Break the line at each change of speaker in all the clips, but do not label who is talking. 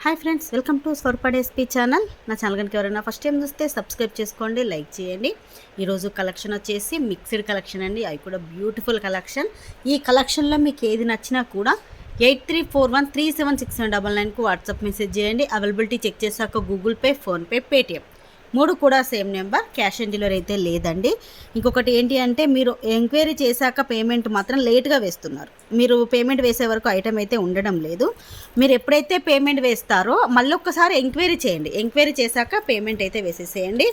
Hi friends, welcome to స్వర్పడ్ SP channel. నా channel కనుక ఎవరైనా ఫస్ట్ టైం చూస్తే సబ్స్క్రైబ్ చేసుకోండి, లైక్ చేయండి. ఈరోజు కలెక్షన్ వచ్చేసి మిక్స్డ్ కలెక్షన్ అండి. అవి కూడా బ్యూటిఫుల్ కలెక్షన్. ఈ కలెక్షన్లో మీకు ఏది నచ్చినా కూడా 8341376999కు వాట్సాప్ మెసేజ్ చేయండి. అవైలబిలిటీ చెక్ చేశాక గూగుల్ పే, ఫోన్పే, పేటిఎం మూడు కూడా same number. Cash on delivery అయితే లేదండి. ఇంకొకటి ఏంటి అంటే, మీరు ఎంక్వైరీ చేశాక పేమెంట్ మాత్రం లేట్గా వేస్తున్నారు. మీరు పేమెంట్ వేసే వరకు ఐటమ్ అయితే ఉండడం లేదు. మీరు ఎప్పుడైతే పేమెంట్ వేస్తారో మళ్ళీ ఒక్కసారి ఎంక్వైరీ చేయండి. ఎంక్వైరీ చేశాక పేమెంట్ అయితే వేసేసేయండి.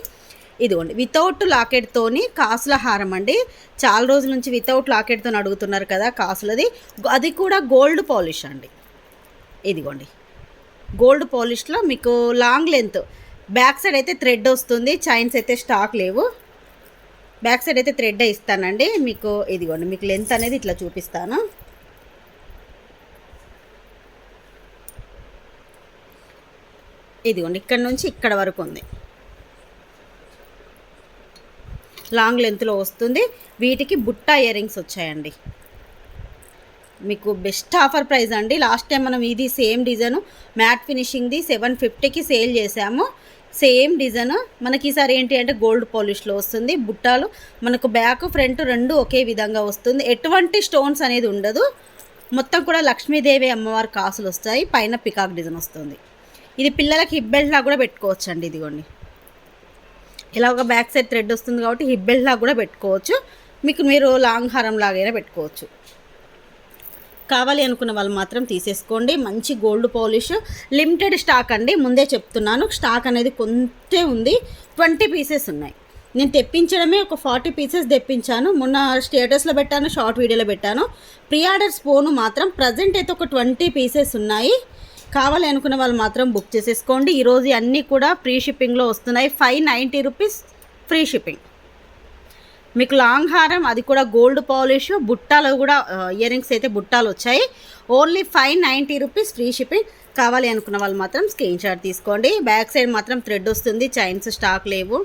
ఇదిగోండి, వితౌట్ లాకెట్తోని కాసుల హారం అండి. చాలా రోజుల నుంచి వితౌట్ లాకెట్తో అడుగుతున్నారు కదా కాసులది. అది కూడా గోల్డ్ పాలిష్ అండి. ఇదిగోండి, గోల్డ్ పాలిష్లో మీకు లాంగ్ లెంత్ బ్యాక్ సైడ్ అయితే థ్రెడ్ వస్తుంది. చైన్స్ అయితే స్టాక్ లేవు. బ్యాక్ సైడ్ అయితే థ్రెడ్ ఇస్తానండి మీకు. ఇదిగోండి, మీకు లెంత్ అనేది ఇట్లా చూపిస్తాను. ఇదిగోండి, ఇక్కడ నుంచి ఇక్కడ వరకు ఉంది. లాంగ్ లెంత్లో వస్తుంది. వీటికి బుట్ట ఇయర్ రింగ్స్ వచ్చాయండి. మీకు బెస్ట్ ఆఫర్ ప్రైస్ అండి. లాస్ట్ టైం మనం ఇది సేమ్ డిజైన్ మ్యాట్ ఫినిషింగ్ది 750కి సేల్ చేసాము. సేమ్ డిజైన్ మనకి ఈసారి ఏంటి అంటే గోల్డ్ పాలిష్లో వస్తుంది. బుట్టాలు మనకు బ్యాక్ ఫ్రంట్ రెండు ఒకే విధంగా వస్తుంది. ఎటువంటి స్టోన్స్ అనేది ఉండదు. మొత్తం కూడా లక్ష్మీదేవి అమ్మవారి కాసులు వస్తాయి. పైన పికాక్ డిజైన్ వస్తుంది. ఇది పిల్లలకి హిప్ బెల్ట్ లాగా కూడా పెట్టుకోవచ్చు అండి. ఇదిగోండి, ఇలా ఒక బ్యాక్ సైడ్ థ్రెడ్ వస్తుంది కాబట్టి హిప్ బెల్ట్ లాగా కూడా పెట్టుకోవచ్చు. మీరు లాంగ్ హారం లాగైనా పెట్టుకోవచ్చు. కావాలి అనుకున్న వాళ్ళు మాత్రం తీసేసుకోండి. మంచి గోల్డ్ పాలిష్, లిమిటెడ్ స్టాక్ అండి. ముందే చెప్తున్నాను, స్టాక్ అనేది కొంతే ఉంది. 20 పీసెస్ ఉన్నాయి. నేను తెప్పించడమే ఒక 40 పీసెస్ తెప్పించాను. మొన్న స్టేటస్లో పెట్టాను, షార్ట్ వీడియోలో పెట్టాను. ప్రీ ఆర్డర్స్ పోను మాత్రం ప్రజెంట్ అయితే ఒక 20 పీసెస్ ఉన్నాయి. కావాలి అనుకున్న వాళ్ళు మాత్రం బుక్ చేసేసుకోండి. ఈరోజు అన్నీ కూడా ఫ్రీ షిప్పింగ్లో వస్తున్నాయి. 590 రూపీస్ ఫ్రీ షిప్పింగ్. మీకు లాంగ్ హారం, అది కూడా గోల్డ్ పాలిష్, బుట్టాలు కూడా ఇయర్ రింగ్స్ అయితే బుట్టాలు వచ్చాయి. Only 590 rupees free shipping. కావాలి అనుకున్న వాళ్ళు మాత్రం స్క్రీన్ షాట్ తీసుకోండి. బ్యాక్ సైడ్ మాత్రం థ్రెడ్ వస్తుంది. చైన్స్ స్టాక్ లేవు.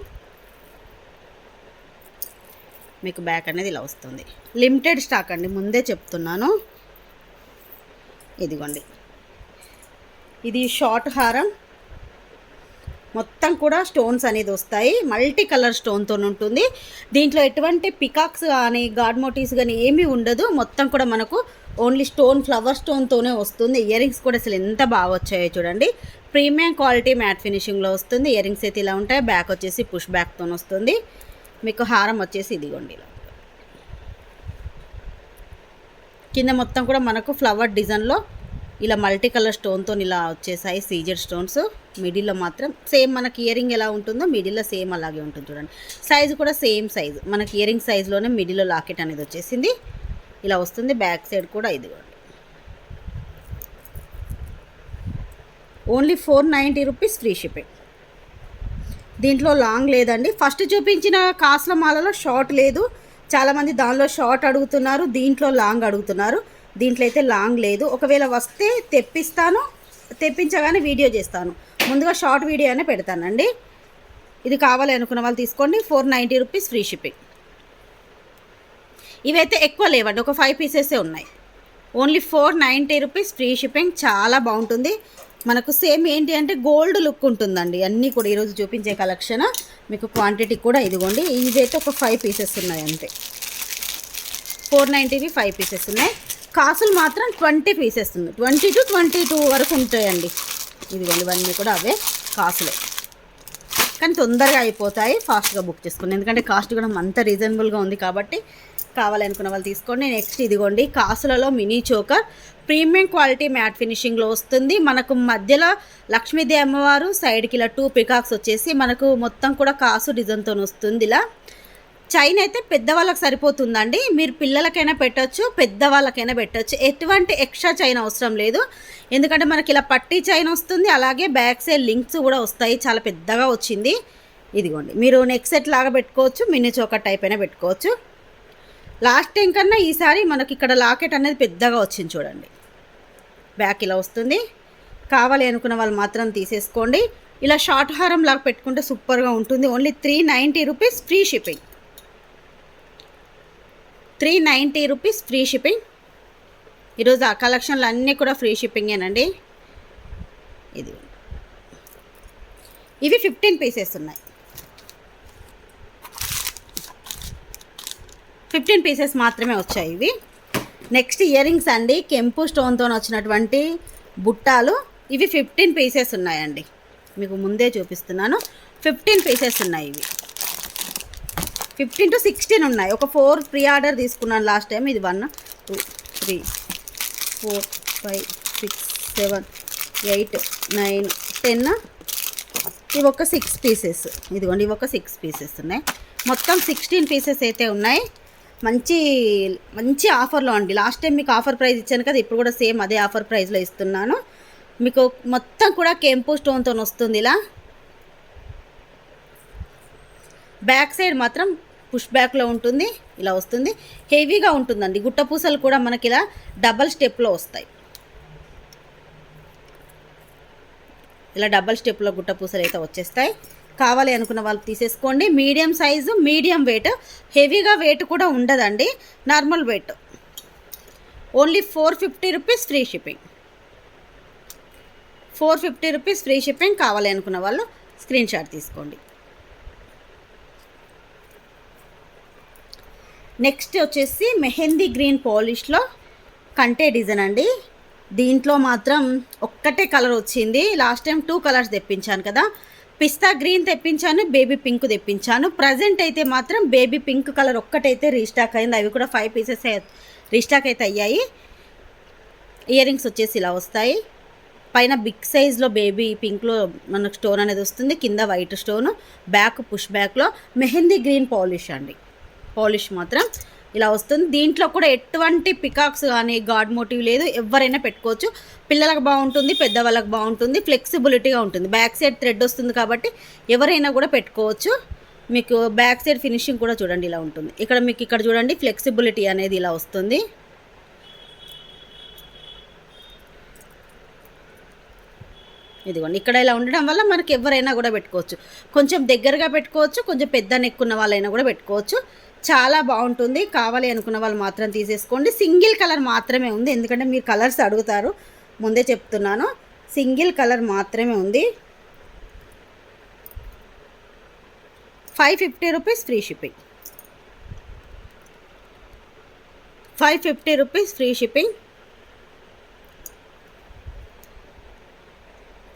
మీకు బ్యాక్ అనేది ఇలా వస్తుంది. లిమిటెడ్ స్టాక్ అండి, ముందే చెప్తున్నాను. ఇదిగోండి, ఇది షార్ట్ హారం. మొత్తం కూడా స్టోన్స్ అనేది వస్తాయి. మల్టీ కలర్ స్టోన్తో ఉంటుంది. దీంట్లో ఎటువంటి పికాక్స్ కానీ గాడ్ మోటివ్స్ కానీ ఏమీ ఉండదు. మొత్తం కూడా మనకు ఓన్లీ స్టోన్, ఫ్లవర్ స్టోన్తోనే వస్తుంది. ఇయర్ రింగ్స్ కూడా అసలు ఎంత బాగా వచ్చాయో చూడండి. ప్రీమియం క్వాలిటీ మ్యాట్ ఫినిషింగ్లో వస్తుంది. ఇయర్ రింగ్స్ అయితే ఇలా ఉంటాయి. బ్యాక్ వచ్చేసి పుష్ బ్యాక్తో వస్తుంది. మీకు హారం వచ్చేసి ఇదిగోండి, ఇలా కింద మొత్తం కూడా మనకు ఫ్లవర్ డిజైన్లో ఇలా మల్టీ కలర్ స్టోన్తో ఇలా వచ్చేసాయి. CZ stones. మిడిల్లో మాత్రం సేమ్ మనకి ఇయర్ రింగ్ ఎలా ఉంటుందో మిడిల్లో సేమ్ అలాగే ఉంటుంది చూడండి. సైజు కూడా సేమ్ సైజు. మనకి ఇయర్ రింగ్ సైజులోనే మిడిల్లో లాకెట్ అనేది వచ్చేసింది. ఇలా వస్తుంది. బ్యాక్ సైడ్ కూడా ఇదిగోండి. Only 490 rupees free shipping. దీంట్లో లాంగ్ లేదండి. ఫస్ట్ చూపించిన కాసుల మాలలో షార్ట్ లేదు. చాలామంది దానిలో షార్ట్ అడుగుతున్నారు, దీంట్లో లాంగ్ అడుగుతున్నారు. దీంట్లో అయితే లాంగ్ లేదు. ఒకవేళ వస్తే తెప్పిస్తాను, తెప్పించగానే వీడియో చేస్తాను. ముందుగా షార్ట్ వీడియో అనే పెడతానండి. ఇది కావాలి అనుకున్న వాళ్ళు తీసుకోండి. 490 రూపీస్ ఫ్రీ షిప్పింగ్. ఇవైతే ఎక్కువ లేవండి, ఒక 5 పీసెసే ఉన్నాయి. Only 490 rupees free shipping. చాలా బాగుంటుంది. మనకు సేమ్ ఏంటి అంటే గోల్డ్ లుక్ ఉంటుందండి. అన్నీ కూడా ఈరోజు చూపించే కలెక్షన్. మీకు క్వాంటిటీ కూడా ఇదిగోండి. ఇదైతే ఒక 5 పీసెస్ ఉన్నాయి అంతే. 490వి 5 పీసెస్ ఉన్నాయి. కాసులు మాత్రం 20 పీసెస్ ఉన్నాయి. 20 to 22 వరకు ఉంటాయండి. ఇదిగోండి, ఇవన్నీ కూడా అవే కాసులే. కానీ తొందరగా అయిపోతాయి. ఫాస్ట్గా బుక్ చేసుకోండి, ఎందుకంటే కాస్ట్ కూడా అంత రీజనబుల్గా ఉంది కాబట్టి. కావాలనుకున్న వాళ్ళు తీసుకోండి. నెక్స్ట్ ఇదిగోండి, కాసులలో mini choker premium quality matte ఫినిషింగ్లో వస్తుంది. మనకు మధ్యలో లక్ష్మీదేవి అమ్మవారు, సైడ్కి ఇలా 2 పికాక్స్ వచ్చేసి మనకు మొత్తం కూడా కాసు డిజైన్తో వస్తుంది. ఇలా చైన్ అయితే పెద్దవాళ్ళకి సరిపోతుందండి. మీరు పిల్లలకైనా పెట్టచ్చు, పెద్దవాళ్ళకైనా పెట్టచ్చు. ఎటువంటి ఎక్స్ట్రా చైన్ అవసరం లేదు. ఎందుకంటే మనకి ఇలా పట్టీ చైన్ వస్తుంది. అలాగే బ్యాక్ సైడ్ లింక్స్ కూడా వస్తాయి. చాలా పెద్దగా వచ్చింది. ఇదిగోండి, మీరు నెక్ సెట్ లాగా పెట్టుకోవచ్చు, మినీ చోకర్ టైప్ అయినా పెట్టుకోవచ్చు. లాస్ట్ టైం కన్నా ఈసారి మనకి ఇక్కడ లాకెట్ అనేది పెద్దగా వచ్చింది చూడండి. బ్యాక్ ఇలా వస్తుంది. కావాలి అనుకున్న వాళ్ళు మాత్రం తీసేసుకోండి. ఇలా షార్ట్ హారం లాగా పెట్టుకుంటే సూపర్గా ఉంటుంది. Only 390 rupees free shipping. 390 rupees free shipping. ఈరోజు ఆ కలెక్షన్లు అన్నీ కూడా ఫ్రీ షిప్పింగేనండి. ఇది ఇవి 15 పీసెస్ ఉన్నాయి. 15 పీసెస్ మాత్రమే వచ్చాయి ఇవి. నెక్స్ట్ ఇయర్ రింగ్స్ అండి, కెంపు స్టోన్తో వచ్చినటువంటి బుట్టాలు. ఇవి 15 పీసెస్ ఉన్నాయండి, మీకు ముందే చూపిస్తున్నాను. 15 పీసెస్ ఉన్నాయి ఇవి. 15 to 16 ఉన్నాయి. ఒక 4 ప్రీ ఆర్డర్ తీసుకున్నాను లాస్ట్ టైం. ఇది 1 2 3 4 5 6 7 8 9 10. ఇవి ఒక 6 పీసెస్. ఇదిగోండి, ఇవి ఒక 6 పీసెస్ ఉన్నాయి. మొత్తం 16 పీసెస్ అయితే ఉన్నాయి. మంచి మంచి ఆఫర్లో అండి. లాస్ట్ టైం మీకు ఆఫర్ ప్రైస్ ఇచ్చాను కదా, ఇప్పుడు కూడా సేమ్ అదే ఆఫర్ ప్రైస్లో ఇస్తున్నాను. మీకు మొత్తం కూడా కెంపు స్టోన్తో వస్తుంది. ఇలా బ్యాక్ సైడ్ మాత్రం పుష్ బ్యాక్లో ఉంటుంది, ఇలా వస్తుంది. హెవీగా ఉంటుందండి. గుట్ట పూసలు కూడా మనకి ఇలా డబల్ స్టెప్లో వస్తాయి. ఇలా డబల్ స్టెప్లో గుట్ట పూసలు అయితే వచ్చేస్తాయి. కావాలి అనుకున్న వాళ్ళు తీసేసుకోండి. మీడియం సైజు, మీడియం వెయిట్, హెవీగా వెయిట్ కూడా ఉండదండి, normal weight. Only 450 rupees free shipping. 450 rupees free shipping. కావాలి అనుకున్న వాళ్ళు స్క్రీన్ షాట్ తీసుకోండి. నెక్స్ట్ వచ్చేసి మెహందీ గ్రీన్ పాలిష్లో కంటే డిజైన్ అండి. దీంట్లో మాత్రం ఒక్కటే కలర్ వచ్చింది. లాస్ట్ టైం 2 కలర్స్ తెప్పించాను కదా, పిస్తా గ్రీన్ తెప్పించాను, బేబీ పింక్ తెప్పించాను. ప్రజెంట్ అయితే మాత్రం బేబీ పింక్ కలర్ ఒక్కటైతే రీస్టాక్ అయింది. అవి కూడా 5 పీసెస్ రీస్టాక్ అయితే అయ్యాయి. ఇయర్ రింగ్స్ వచ్చేసి ఇలా వస్తాయి. పైన బిగ్ సైజ్లో బేబీ పింక్లో మనకు స్టోన్ అనేది వస్తుంది, కింద వైట్ స్టోన్, బ్యాక్ పుష్ బ్యాక్లో మెహందీ గ్రీన్ పాలిష్ అండి. పాలిష్ మాత్రం ఇలా వస్తుంది. దీంట్లో కూడా ఎటువంటి పికాక్స్ కానీ గాడ్ మోటివ్ లేదు, ఎవరైనా పెట్టుకోవచ్చు. పిల్లలకు బాగుంటుంది, పెద్దవాళ్ళకి బాగుంటుంది, ఫ్లెక్సిబిలిటీగా ఉంటుంది. బ్యాక్ సైడ్ థ్రెడ్ వస్తుంది కాబట్టి ఎవరైనా కూడా పెట్టుకోవచ్చు. మీకు బ్యాక్ సైడ్ ఫినిషింగ్ కూడా చూడండి ఇలా ఉంటుంది. ఇక్కడ మీకు ఇక్కడ చూడండి ఫ్లెక్సిబిలిటీ అనేది ఇలా వస్తుంది. ఇదిగోండి, ఇక్కడ ఇలా ఉండడం వల్ల మనకి ఎవరైనా కూడా పెట్టుకోవచ్చు. కొంచెం దగ్గరగా పెట్టుకోవచ్చు, కొంచెం పెద్ద నెక్కున్న వాళ్ళైనా కూడా పెట్టుకోవచ్చు. చాలా బాగుంటుంది. కావాలి అనుకున్న వాళ్ళు మాత్రం తీసేసుకోండి. సింగిల్ కలర్ మాత్రమే ఉంది, ఎందుకంటే మీరు కలర్స్ అడుగుతారు, ముందే చెప్తున్నాను. సింగిల్ కలర్ మాత్రమే ఉంది. 550 rupees free shipping. 550 rupees free shipping.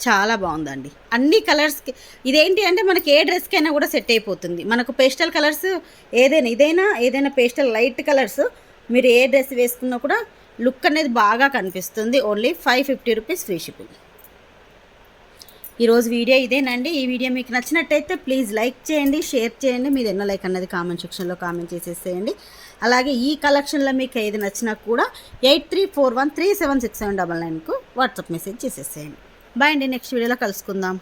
చాలా బాగుందండి. అన్ని కలర్స్కి ఇదేంటి అంటే మనకి ఏ డ్రెస్కైనా కూడా సెట్ అయిపోతుంది. మనకు పేస్టల్ కలర్స్ ఏదైనా పేస్టల్ లైట్ కలర్స్ మీరు ఏ డ్రెస్ వేసుకున్నా కూడా లుక్ అనేది బాగా కనిపిస్తుంది. Only 550 rupees free shipping. ఈరోజు వీడియో ఇదేనండి. ఈ వీడియో మీకు నచ్చినట్టయితే ప్లీజ్ లైక్ చేయండి, షేర్ చేయండి. మీరు ఎన్నో లైక్ అన్నది కామెంట్ సెక్షన్లో కామెంట్ చేసేసేయండి. అలాగే ఈ కలెక్షన్లో మీకు ఏది నచ్చినా కూడా 8341376799కు వాట్సాప్ మెసేజ్ చేసేసేయండి. బాయ్ అండి, నెక్స్ట్ వీడియోలో కలుసుకుందాం.